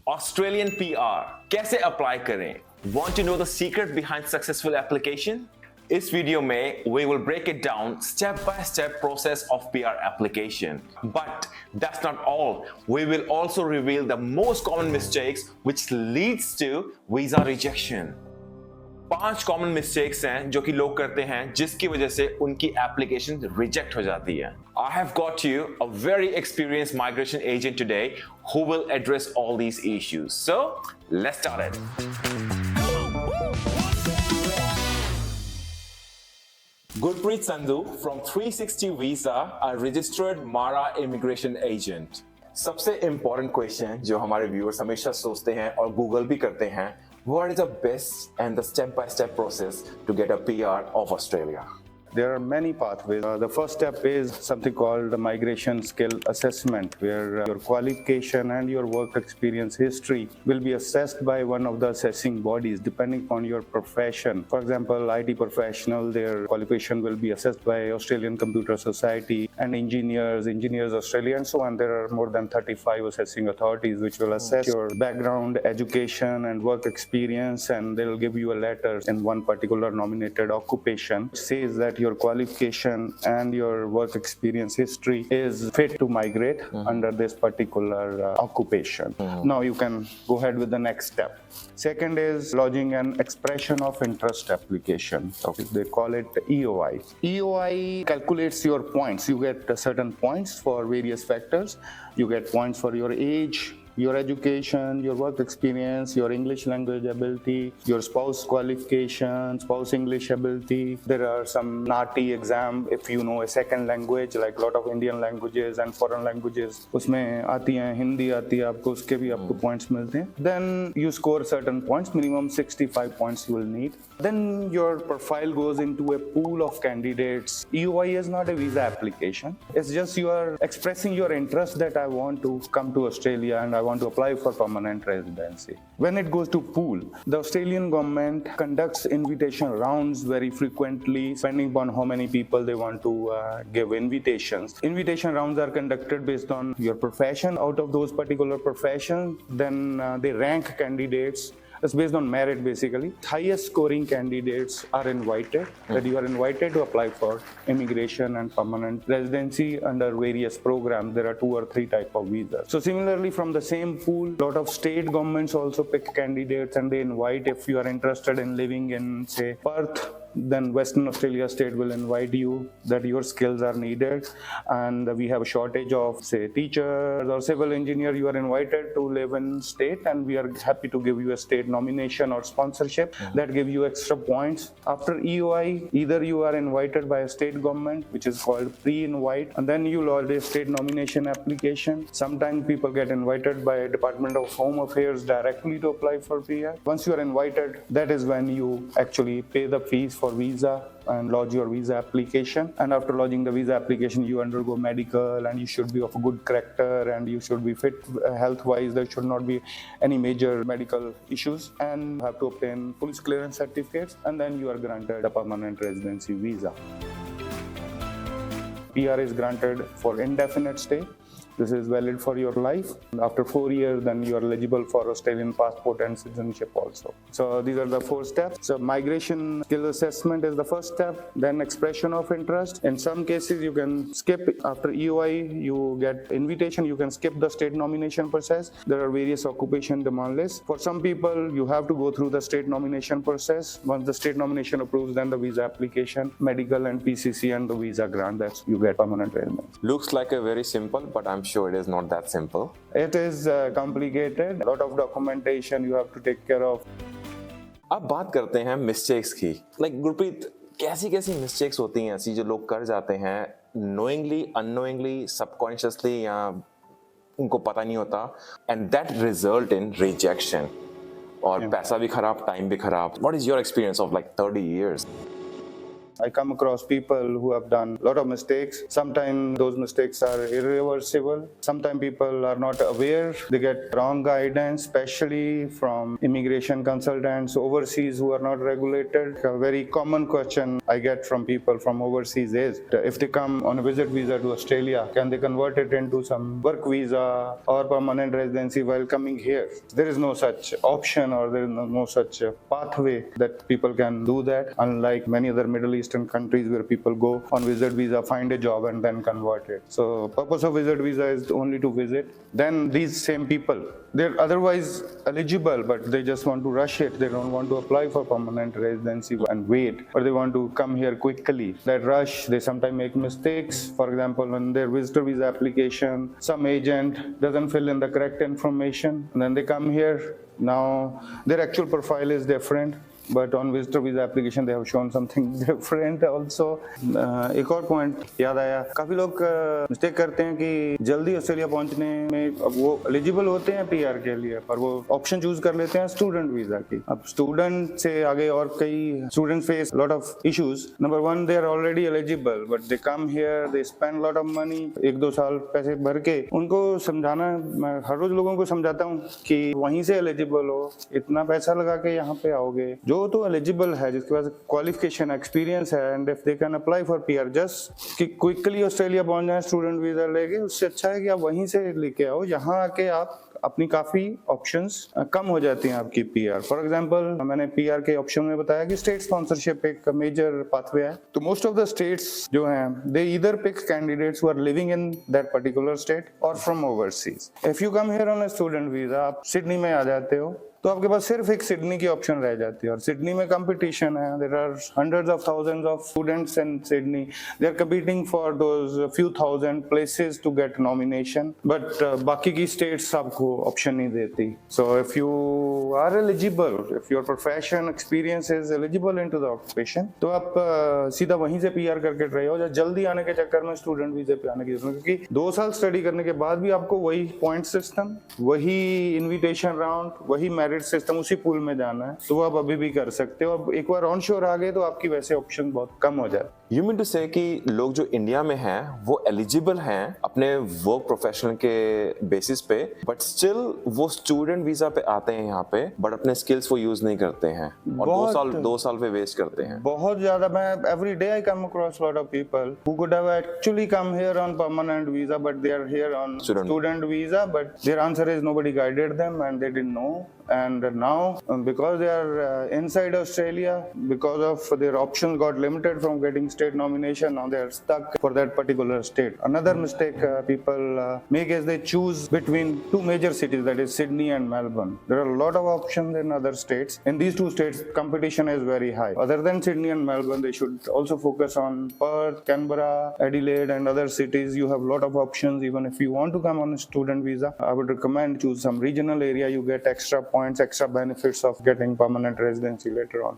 Australian PR कैसे apply करें? Want to know the secret behind successful application? इस video में we will break it down step by step process of PR application. But that's not all. We will also reveal the most common mistakes which leads to visa rejection. 5 common mistakes हैं जो कि लोग करते हैं जिसकी वजह से उनकी एप्लीकेशन रिजेक्ट हो जाती है. I have got you a very experienced migration agent today who will address all these issues. So, let's start it. Gurpreet Sandhu from 360 Visa, a registered Mara immigration agent. सबसे important question जो हमारे viewers हमेशा सोचते हैं और Google भी करते हैं, what is the best and the step-by-step process to get a PR of Australia? There are many pathways. The first step is something called the migration skill assessment, where your qualification and your work experience history will be assessed by one of the assessing bodies depending on your profession. For example, IT professional, their qualification will be assessed by Australian Computer Society, and Engineers Australia, and so on. There are more than 35 assessing authorities which will assess your background, education, and work experience, and they'll give you a letter in one particular nominated occupation which says that your qualification and your work experience history is fit to migrate under this particular occupation. Now you can go ahead with the next step. Second is lodging an expression of interest application. Okay. They call it EOI. EOI calculates your points. You get certain points for various factors. You get points for your age, your education, your work experience, your English language ability, your spouse qualification, spouse English ability. There are some NATI exam if you know a second language, like a lot of Indian languages and foreign languages. उसमें आती हैं, हिंदी आती है आपको, उसके भी आपको points मिलते हैं. Then you score certain points, minimum 65 points you will need. Then your profile goes into a pool of candidates. EOI is not a visa application. It's just you are expressing your interest that I want to come to Australia and I want to apply for permanent residency. When it goes to pool, the Australian government conducts invitation rounds very frequently, depending upon how many people they want to give invitations. Invitation rounds are conducted based on your profession. Out of those particular professions, then they rank candidates. It's based on merit basically. Highest scoring candidates are invited, that you are invited to apply for immigration and permanent residency under various programs. There are 2 or 3 type of visas. So similarly from the same pool, a lot of state governments also pick candidates and they invite, if you are interested in living in say Perth, then Western Australia state will invite you that your skills are needed and we have a shortage of say teachers or civil engineer. You are invited to live in state and we are happy to give you a state nomination or sponsorship that give you extra points. After EOI, either you are invited by a state government which is called pre-invite, and then you lodge a state nomination application. Sometimes people get invited by Department of Home Affairs directly to apply for PR. Once you are invited, that is when you actually pay the fees for visa and lodge your visa application. And after lodging the visa application, you undergo medical and you should be of a good character and you should be fit health wise. There should not be any major medical issues, and have to obtain police clearance certificates, and then you are granted a permanent residency visa. PR is granted for indefinite stay. This is valid for your life. After 4 years, then you are eligible for Australian passport and citizenship also. So these are the 4 steps. So migration skill assessment is the first step, then expression of interest. In some cases, you can skip. After EOI, you get invitation, you can skip the state nomination process. There are various occupation demand lists. For some people, you have to go through the state nomination process. Once the state nomination approves, then the visa application, medical and PCC and the visa grant, that's you get permanent residence. Looks like a very simple, but I'm sure it is not that simple. It is complicated. A lot of documentation you have to take care of. अब बात करते हैं mistakes की. Like Gurpreet, कैसी mistakes होती हैं ऐसी जो लोग कर जाते हैं knowingly, unknowingly, subconsciously, या उनको पता नहीं होता, and that result in rejection और पैसा भी खराब, टाइम भी खराब. What is your experience of like 30 years? I come across people who have done a lot of mistakes. Sometimes those mistakes are irreversible. Sometimes people are not aware. They get wrong guidance, especially from immigration consultants overseas who are not regulated. A very common question I get from people from overseas is, if they come on a visit visa to Australia, can they convert it into some work visa or permanent residency while coming here? There is no such option, or there is no such pathway that people can do that, unlike many other Middle Eastern countries where people go on visit visa, find a job and then convert it. So purpose of visit visa is only to visit. Then these same people, they're otherwise eligible, but they just want to rush it. They don't want to apply for permanent residency and wait, or they want to come here quickly. That rush, they sometimes make mistakes. For example, on their visitor visa application, some agent doesn't fill in the correct information, and then they come here. Now their actual profile is different, but on visitor visa application they have shown something different also. एक और point याद आया, काफी लोग mistake करते हैं कि जल्दी ऑस्ट्रेलिया पहुंचने में अब वो एलिजिबल होते हैं पीआर के लिए, पर वो ऑप्शन चूज कर लेते हैं स्टूडेंट वीजा की. अब स्टूडेंट से आगे और कई student face lot of issues. Number one, they are already eligible but they come here, they spend lot of money. 1-2 साल पैसे भर के उनको समझाना, मैं हर रोज लोगों को समझाता हूँ कि वहीं से एलिजिबल हो, इतना पैसा लगा के यहाँ पे आओगे. जो तो एलिजिबल है, जिसके पास क्वालिफिकेशन एक्सपीरियंस है, and if they can apply for PR just कि क्विकली ऑस्ट्रेलिया पहुंच जाए स्टूडेंट वीजा लेके, उससे अच्छा है कि आप वहीं से लेके आओ. यहाँ आके आप अपनी काफी ऑप्शंस कम हो जाती हैं आपकी पीआर. फॉर एग्जांपल, मैंने पीआर के ऑप्शन में बताया कि स्टेट स्पॉन्सरशिप एक मेजर पाथवे है. तो मोस्ट ऑफ द स्टेट्स जो हैं, they either pick candidates who are living in that particular state और from overseas. If you come here on a student visa, आप सिडनी में आ जाते हो, तो आपके पास सिर्फ एक सिडनी की ऑप्शन रह जाती है. और सिडनी में कंपटीशन है. There are hundreds of thousands of students in Sydney. They are competing for those few thousand places to get nomination, but बाकी की स्टेट्स आपको ऑप्शन नहीं देती. So if you are eligible, if your profession experience is eligible into the occupation, तो आप सीधा वहीं से पीआर करके ट्राई हो. जल्दी आने के चक्कर में स्टूडेंट वीजे पे आने की जरूरत, क्योंकि 2 साल स्टडी करने के बाद भी आपको वही पॉइंट सिस्टम, वही इन्विटेशन राउंड, वही सिस्टम, उसी पूल में जाना है. तो वो आप अभी भी कर सकते हो. अब एक बार ऑन शोर आ गए तो आपकी वैसे ऑप्शन बहुत कम हो जाए. You mean to say कि लोग जो इंडिया में हैं वो एलिजिबल हैं अपने वर्क प्रोफेशनल के बेसिस पे, बट स्टिल वो स्टूडेंट वीजा पे आते हैं यहाँ पे, बट अपने स्किल्स वो यूज नहीं करते हैं और 2 साल पे वेस्ट करते हैं. बहुत ज्यादा. मैं every day I come across lot of people who could have actually come here on permanent visa, but they are here on student visa, but their answer is nobody guided them and they didn't know. And now, because they are inside Australia, because of their options got limited from getting state nomination, now they are stuck for that particular state. Another mistake people make is they choose between 2 major cities, that is Sydney and Melbourne. There are a lot of options in other states. In these 2 states, competition is very high. Other than Sydney and Melbourne, they should also focus on Perth, Canberra, Adelaide, and other cities. You have a lot of options. Even if you want to come on a student visa, I would recommend choose some regional area. You get extra points, extra benefits of getting permanent residency later on.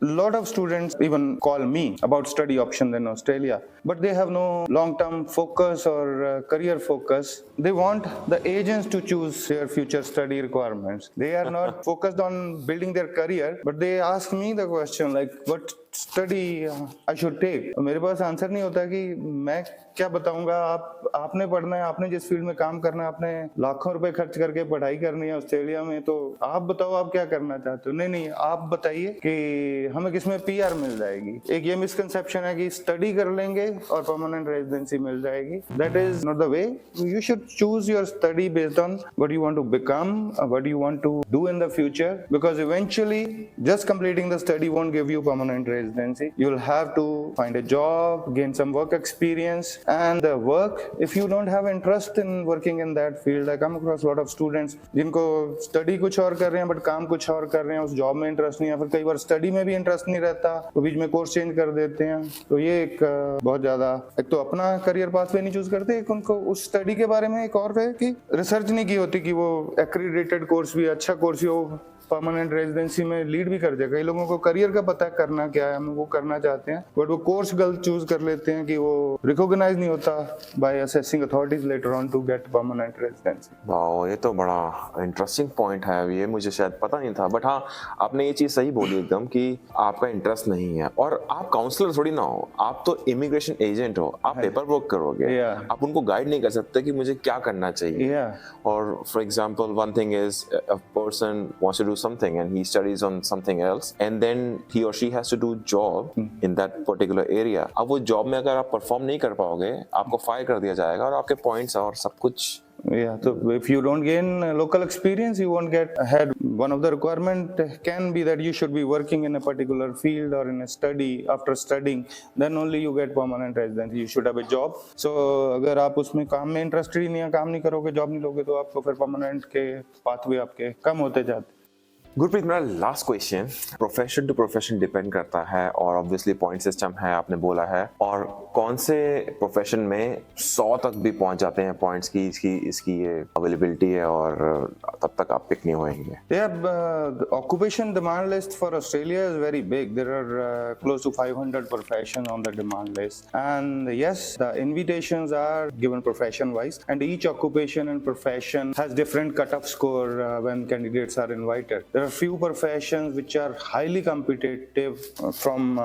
A lot of students even call me about study options in Australia, but they have no long-term focus or career focus. They want the agents to choose their future study requirements. They are not focused on building their career, but they ask me the question like, what study I should take. मेरे पास answer नहीं होता कि मैं क्या बताऊंगा. आपने पढ़ना है, आपने जिस फील्ड में काम करना है, आपने लाखों रुपए खर्च करके पढ़ाई करनी है ऑस्ट्रेलिया में, तो आप बताओ आप क्या करना चाहते हो. नहीं, आप बताइए कि हमें किसमें पीआर मिल जाएगी. एक ये मिसकंसेप्शन है कि स्टडी कर लेंगे और परमानेंट रेजिडेंसी मिल जाएगी. That is not the way. You should choose your study based on what you want to become, what you want to do in the future, because eventually just completing the study won't give you permanent residency. You'll have to find a job, gain some work experience, and work. If you don't have interest in working in that field, I come across a lot of students जिनको study कुछ और कर रहे हैं but काम कुछ और कर रहे हैं, उस job में interest नहीं है, फिर कई बार study में भी interest नहीं रहता तो बीच में course change कर देते हैं. तो ये एक बहुत ज्यादा, एक तो अपना career pathway नहीं choose करते, एक उनको उस study के बारे में एक और है कि research नहीं की होती कि वो accredited course भी अच्छा course ही हो, परमानेंट रेजिडेंसी में लीड भी कर जाए। कई लोगों को करियर का पता है करना क्या है, हम वो करना चाहते हैं, बट वो कोर्स गलत चूज कर लेते हैं कि वो रिकॉग्नाइज नहीं होता by assessing authorities later on to get permanent residency. Wow, ये तो बड़ा इंटरेस्टिंग पॉइंट है, ये मुझे शायद पता नहीं था। बट हाँ, आपने ये चीज सही बोली एकदम कि आपका इंटरेस्ट नहीं है, और आप काउंसलर थोड़ी ना हो, आप तो इमिग्रेशन एजेंट हो, आप पेपर वर्क करोगे, आप उनको गाइड नहीं कर सकते कि मुझे क्या करना चाहिए। और for example one thing is a person wants to do something and he studies on something else and then he और she has to do job in that particular area. अब वो जॉब में अगर आप परफॉर्म नहीं कर पाओगे, आपको फायर कर दिया जाएगा और आपके पॉइंट्स और सब कुछ। Yeah, so if you don't gain local experience, you won't get ahead. One of the requirement can be that you should be working in a particular field or in a study. After studying, then only you get permanent residency. You should have a job. So अगर आप उसमें काम में interested ही नहीं है, काम नहीं करोगे, जॉब नहीं लोगे, तो आपको फिर परमानेंट के पाथवे आपके कम होते जाते। गुरप्रीत, मेरा last question, profession to profession depend करता है और ऑब्वियसली पॉइंट सिस्टम है, आपने बोला है, और कौन से प्रोफेशन में 100 तक भी पहुंच जाते हैं पॉइंट्स की इसकी ये अवेलेबिलिटी है और तब तक आप पिक नहीं होएंगे। The occupation demand list for Australia is very big. There are close to 500 professions on the demand list, and yes, the invitations are given profession wise, and each occupation and profession has different cutoff score when candidates are invited. There are few professions which are highly competitive from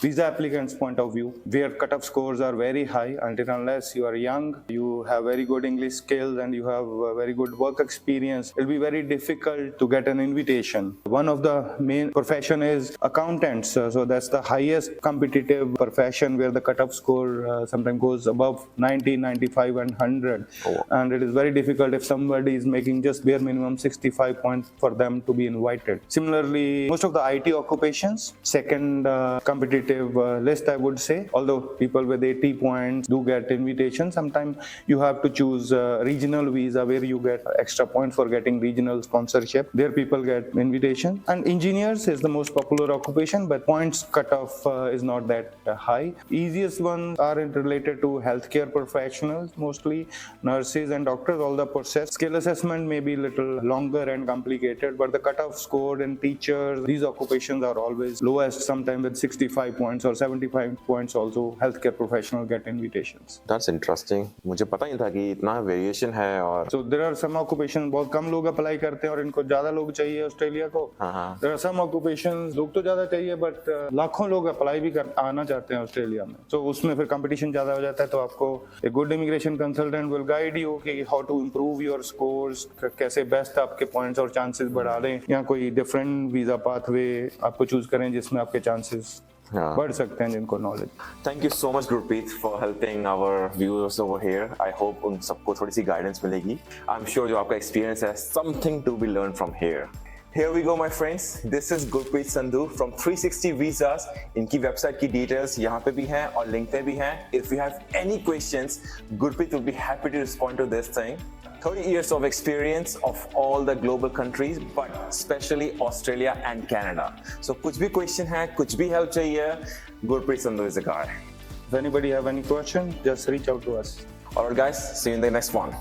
visa applicants point of view, where cutoff scores are very high. Until unless you are young, you have very good English skills and you have very good work experience, it will be very difficult to get an invitation. One of the main profession is accountants, so that's the highest competitive profession where the cutoff score sometimes goes above 90, 95 and 100. And it is very difficult if somebody is making just bare minimum 65 points for them to be invited. Similarly, most of the IT occupations, second competitive list I would say, although people with 80 points do get invitation. Sometimes you have to choose regional visa where you get extra points for getting regional sponsorship. There people get invitation. And engineers is the most popular occupation, but points cutoff is not that high. Easiest ones are related to healthcare professionals, mostly nurses and doctors. All the process skill assessment may be a little longer and complicated, but the cutoff scored and teachers, these occupations are always lowest, sometimes with 65 points or 75 points also healthcare professional get invitations. That's interesting. मुझे पता नहीं था कि इतना variation है। और so there are some occupations बहुत कम लोग अप्लाई करते हैं और इनको ज्यादा लोग चाहिए ऑस्ट्रेलिया को। there are some occupations लोग तो ज्यादा चाहिए बट लाखों लोग अप्लाई भी आना चाहते हैं ऑस्ट्रेलिया में। so उसमें फिर कंपटीशन ज्यादा हो जाता है, तो आपको a good immigration consultant will guide you कि how to improve your scores, कैसे बेस्ट आपके पॉइंट्स और चांसेस बढ़ा दें, या कोई डिफरेंट वीजा पाथवे आपको चूज करें जिसमें आपके चांसेस बढ़ सकते हैं जिनको knowledge. Thank you so much Gurpreet for helping our viewers over here. I hope उन सबको थोड़ी सी गाइडेंस मिलेगी। आई एम श्योर जो आपका एक्सपीरियंस है, something to be learn from here. Here we go my friends, this is Gurpreet Sandhu from 360 Visas. इनकी website की details यहाँ पे भी हैं और लिंक पे भी हैं। If you have any questions, Gurpreet will be happy to respond to this thing. 30 years of experience of all the global countries, but especially Australia and Canada. So कुछ भी question है, कुछ भी help चाहिए, Gurpreet Sandhu is the guy. If anybody have any question, just reach out to us. Alright guys, see you in the next one.